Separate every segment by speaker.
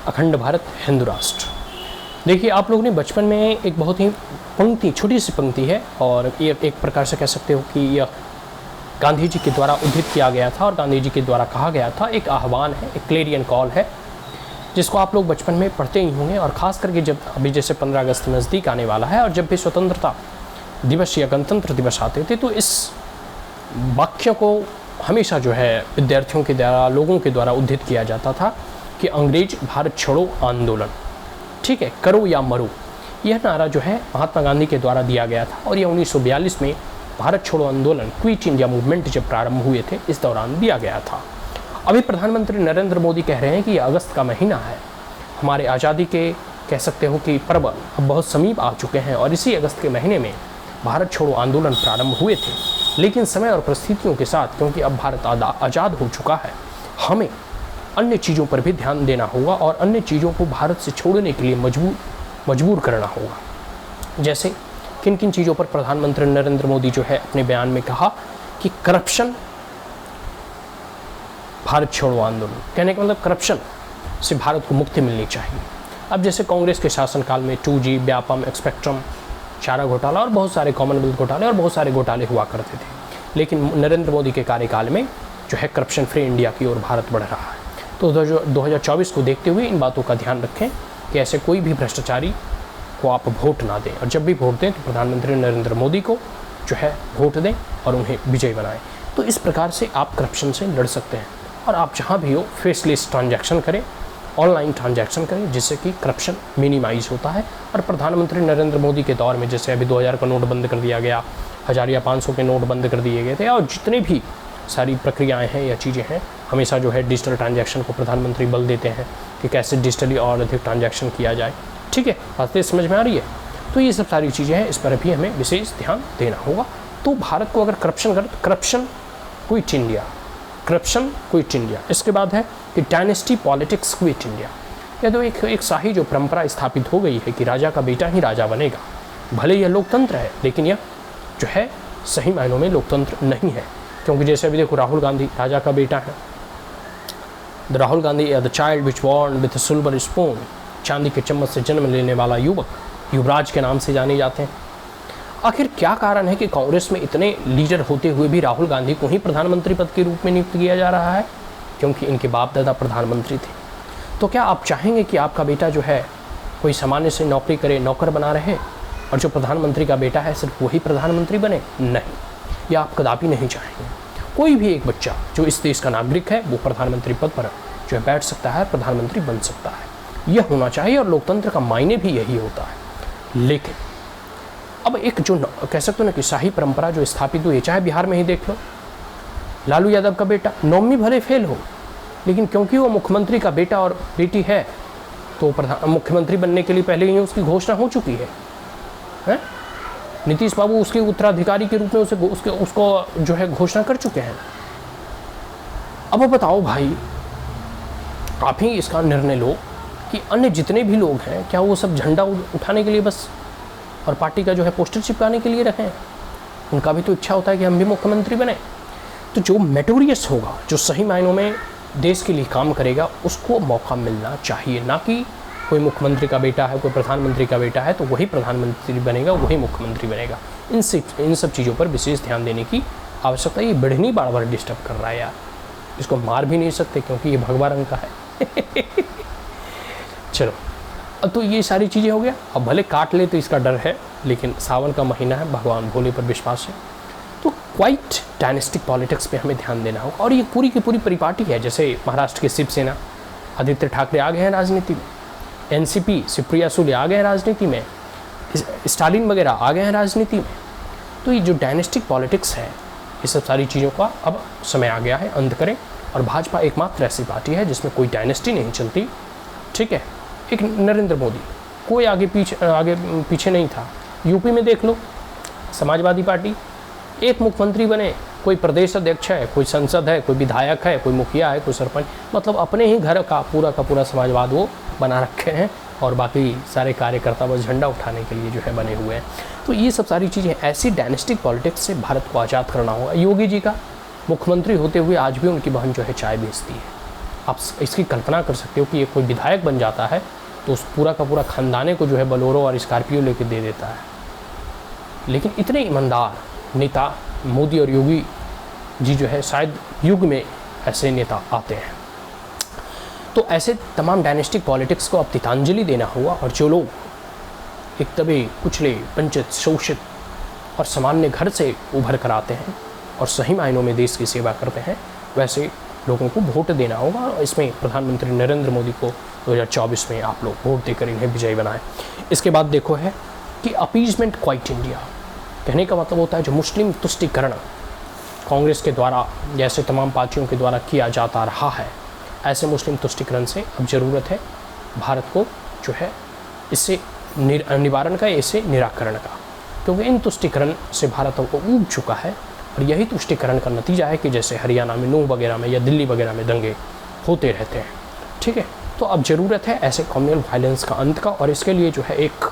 Speaker 1: अखंड भारत हिंदू राष्ट्र। देखिए, आप लोगों ने बचपन में एक बहुत ही पंक्ति, छोटी सी पंक्ति है और ये एक प्रकार से कह सकते हो कि यह गांधी जी के द्वारा उद्धृत किया गया था और गांधी जी के द्वारा कहा गया था। एक आह्वान है, एक क्लेरियन कॉल है, जिसको आप लोग बचपन में पढ़ते ही होंगे। और ख़ास करके जब अभी जैसे 15 अगस्त नज़दीक आने वाला है और जब भी स्वतंत्रता दिवस या गणतंत्र दिवस आते थे, तो इस वाक्य को हमेशा जो है विद्यार्थियों के द्वारा, लोगों के द्वारा उद्धृत किया जाता था कि अंग्रेज भारत छोड़ो आंदोलन, ठीक है, करो या मरो। यह नारा जो है महात्मा गांधी के द्वारा दिया गया था और यह 1942 में भारत छोड़ो आंदोलन, क्विट इंडिया मूवमेंट जब प्रारंभ हुए थे, इस दौरान दिया गया था। अभी प्रधानमंत्री नरेंद्र मोदी कह रहे हैं कि यह अगस्त का महीना है, हमारे आज़ादी के कह सकते हो कि पर्व अब बहुत समीप आ चुके हैं और इसी अगस्त के महीने में भारत छोड़ो आंदोलन प्रारंभ हुए थे। लेकिन समय और परिस्थितियों के साथ, क्योंकि अब भारत आज़ाद हो चुका है, हमें अन्य चीज़ों पर भी ध्यान देना होगा और अन्य चीज़ों को भारत से छोड़ने के लिए मजबूर करना होगा। जैसे किन किन चीज़ों पर प्रधानमंत्री नरेंद्र मोदी जो है अपने बयान में कहा कि करप्शन, भारत छोड़ो आंदोलन, कहने का मतलब करप्शन से भारत को मुक्ति मिलनी चाहिए। अब जैसे कांग्रेस के शासनकाल में 2G, व्यापम, स्पेक्ट्रम, चारा घोटाला और बहुत सारे कॉमनवेल्थ घोटाले और बहुत सारे घोटाले हुआ करते थे। लेकिन नरेंद्र मोदी के कार्यकाल में जो है करप्शन फ्री इंडिया की ओर भारत बढ़ रहा है। तो 2024 को देखते हुए इन बातों का ध्यान रखें कि ऐसे कोई भी भ्रष्टाचारी को आप वोट ना दें और जब भी वोट दें तो प्रधानमंत्री नरेंद्र मोदी को जो है वोट दें और उन्हें विजयी बनाएं। तो इस प्रकार से आप करप्शन से लड़ सकते हैं और आप जहाँ भी हो फेसलेस ट्रांजैक्शन करें, ऑनलाइन ट्रांजैक्शन करें, जिससे कि करप्शन मिनिमाइज होता है। और प्रधानमंत्री नरेंद्र मोदी के दौर में जैसे अभी 2000 का नोट बंद कर दिया गया, 1000 या 500 के नोट बंद कर दिए गए थे और जितने भी सारी प्रक्रियाएं हैं या चीज़ें हैं, हमेशा जो है डिजिटल ट्रांजैक्शन को प्रधानमंत्री बल देते हैं कि कैसे डिजिटली और अधिक ट्रांजैक्शन किया जाए। ठीक है, बातें समझ में आ रही है? तो ये सब सारी चीज़ें हैं, इस पर भी हमें विशेष ध्यान देना होगा। तो भारत को अगर करप्शन कर, corruption quit India, corruption quit India. इसके बाद है कि डायनेस्टी पॉलिटिक्स क्विट इंडिया। यह तो एक शाही जो परंपरा स्थापित हो गई है कि राजा का बेटा ही राजा बनेगा। भले यह लोकतंत्र है, लेकिन यह जो है सही मायनों में लोकतंत्र नहीं है, क्योंकि जैसे अभी देखो राहुल गांधी राजा का बेटा है। Rahul Gandhi the child which born with silver spoon, चांदी के चम्मच से जन्म लेने वाला युवक, युवराज के नाम से जाने जाते हैं। आखिर क्या कारण है कि कांग्रेस में इतने लीडर होते हुए भी राहुल गांधी को ही प्रधानमंत्री पद के रूप में नियुक्त किया जा रहा है? क्योंकि इनके बाप दादा प्रधानमंत्री थे। तो क्या आप चाहेंगे कि आपका बेटा जो है कोई सामान्य से नौकरी करे, नौकर बना रहे और जो प्रधानमंत्री का बेटा है सिर्फ वही प्रधानमंत्री बने? नहीं, यह आप कदापि नहीं चाहेंगे। कोई भी एक बच्चा जो इस देश का नागरिक है वो प्रधानमंत्री पद पर जो है बैठ सकता है, प्रधानमंत्री बन सकता है। यह होना चाहिए और लोकतंत्र का मायने भी यही होता है। लेकिन अब एक जो कह सकते हो ना कि शाही परंपरा जो स्थापित हुई है, चाहे बिहार में ही देख लो, लालू यादव का बेटा नौवीं भले फेल हो, लेकिन क्योंकि वो मुख्यमंत्री का बेटा और बेटी है तो मुख्यमंत्री बनने के लिए पहले ही उसकी घोषणा हो चुकी है। नीतीश बाबू उसके उत्तराधिकारी के रूप में उसको जो है घोषणा कर चुके हैं। अब बताओ भाई, आप ही इसका निर्णय लो कि अन्य जितने भी लोग हैं क्या वो सब झंडा उठाने के लिए बस और पार्टी का जो है पोस्टर चिपकाने के लिए रखें? उनका भी तो इच्छा होता है कि हम भी मुख्यमंत्री बने। तो जो मेटोरियस होगा, जो सही मायनों में देश के लिए काम करेगा, उसको मौका मिलना चाहिए। ना कि कोई मुख्यमंत्री का बेटा है, कोई प्रधानमंत्री का बेटा है तो वही प्रधानमंत्री बनेगा, वही मुख्यमंत्री बनेगा। इन सब चीज़ों पर विशेष ध्यान देने की आवश्यकता है। ये बढ़नी बार बार डिस्टर्ब कर रहा है यार, इसको मार भी नहीं सकते क्योंकि ये भगवा रंग का है। चलो, अब तो ये सारी चीज़ें हो गया। अब भले काट ले तो इसका डर है, लेकिन सावन का महीना है, भगवान भोले पर विश्वास है। तो क्वाइट डायनेस्टिक पॉलिटिक्स पे हमें ध्यान देना होगा। और ये पूरी की पूरी परिपाटी है। जैसे महाराष्ट्र के शिवसेना, आदित्य ठाकरे आ गए हैं राजनीति में, एनसीपी सुप्रिया सुले आ गए हैं राजनीति में, स्टालिन वगैरह आ गए हैं राजनीति में। तो ये जो डायनेस्टिक पॉलिटिक्स है, ये सब सारी चीज़ों का अब समय आ गया है, अंत करें। और भाजपा एकमात्र ऐसी पार्टी है जिसमें कोई डायनेस्टी नहीं चलती। ठीक है, एक नरेंद्र मोदी, कोई आगे पीछे नहीं था। यूपी में देख लो, समाजवादी पार्टी, एक मुख्यमंत्री बने, कोई प्रदेश अध्यक्ष है, कोई संसद है, कोई विधायक है, कोई मुखिया है, कोई सरपंच, मतलब अपने ही घर का पूरा समाजवाद वो बना रखे हैं और बाकी सारे कार्यकर्ता बस झंडा उठाने के लिए जो है बने हुए हैं। तो ये सब सारी चीज़ें, ऐसी डायनेस्टिक पॉलिटिक्स से भारत को आज़ाद करना होगा। योगी जी का मुख्यमंत्री होते हुए आज भी उनकी बहन जो है चाय बेचती है। आप इसकी कल्पना कर सकते हो कि ये कोई विधायक बन जाता है तो उस पूरा का पूरा खानदाने को जो है बोलेरो और स्कॉर्पियो लेके दे देता है। लेकिन इतने ईमानदार नेता मोदी और योगी जी जो है शायद युग में ऐसे नेता आते हैं। तो ऐसे तमाम डायनेस्टिक पॉलिटिक्स को अब तितांजलि देना हुआ और जो लोग एक दबे कुचले वंचित शोषित और सामान्य घर से उभर कर आते हैं और सही मायनों में देश की सेवा करते हैं, वैसे लोगों को वोट देना होगा। और इसमें प्रधानमंत्री नरेंद्र मोदी को 2024 में आप लोग वोट देकर इन्हें विजयी बनाएं। इसके बाद देखो है कि अपीजमेंट क्वाइट इंडिया, कहने का मतलब होता है जो मुस्लिम तुष्टिकरण कांग्रेस के द्वारा जैसे तमाम पार्टियों के द्वारा किया जाता रहा है, ऐसे मुस्लिम तुष्टिकरण से अब ज़रूरत है भारत को जो है इससे निवारण का, इससे निराकरण का, क्योंकि इन तुष्टिकरण से भारत को ऊब चुका है। और यही तुष्टिकरण का नतीजा है कि जैसे हरियाणा में नूह वगैरह में या दिल्ली वगैरह में दंगे होते रहते हैं। ठीक है, तो अब ज़रूरत है ऐसे कम्युनल वायलेंस का अंत का, और इसके लिए जो है एक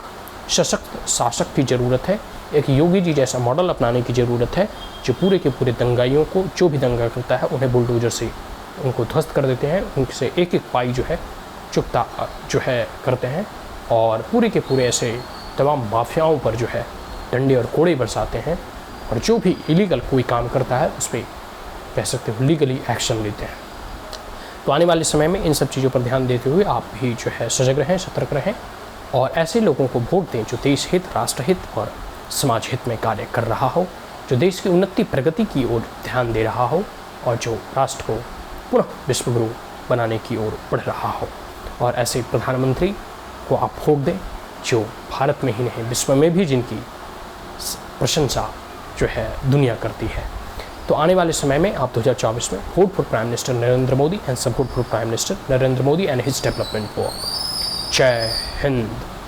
Speaker 1: सशक्त शासक की ज़रूरत है, एक योगी जी जैसा मॉडल अपनाने की ज़रूरत है, जो पूरे के पूरे दंगाइयों को, जो भी दंगा करता है उन्हें बुलडोजर से उनको ध्वस्त कर देते हैं, उनसे एक एक पाई जो है चुकता जो है करते हैं, और पूरे के पूरे ऐसे तमाम माफियाओं पर जो है डंडे और कोड़े बरसाते हैं, और जो भी इलीगल कोई काम करता है उस पर कह सकते हो लीगली एक्शन लेते हैं। तो आने वाले समय में इन सब चीज़ों पर ध्यान देते हुए आप भी जो है सजग रहें, सतर्क रहें, और ऐसे लोगों को वोट दें जो देश हित, राष्ट्र हित और समाज हित में कार्य कर रहा हो, जो देश की उन्नति प्रगति की ओर ध्यान दे रहा हो, और जो राष्ट्र को पुनः विश्वगुरु बनाने की ओर बढ़ रहा हो। और ऐसे प्रधानमंत्री को आप वोट दें जो भारत में ही नहीं विश्व में भी जिनकी प्रशंसा जो है दुनिया करती है। तो आने वाले समय में आप 2024 में vote for prime minister Narendra Modi and support for prime minister Narendra Modi and his development work. जय हिंद।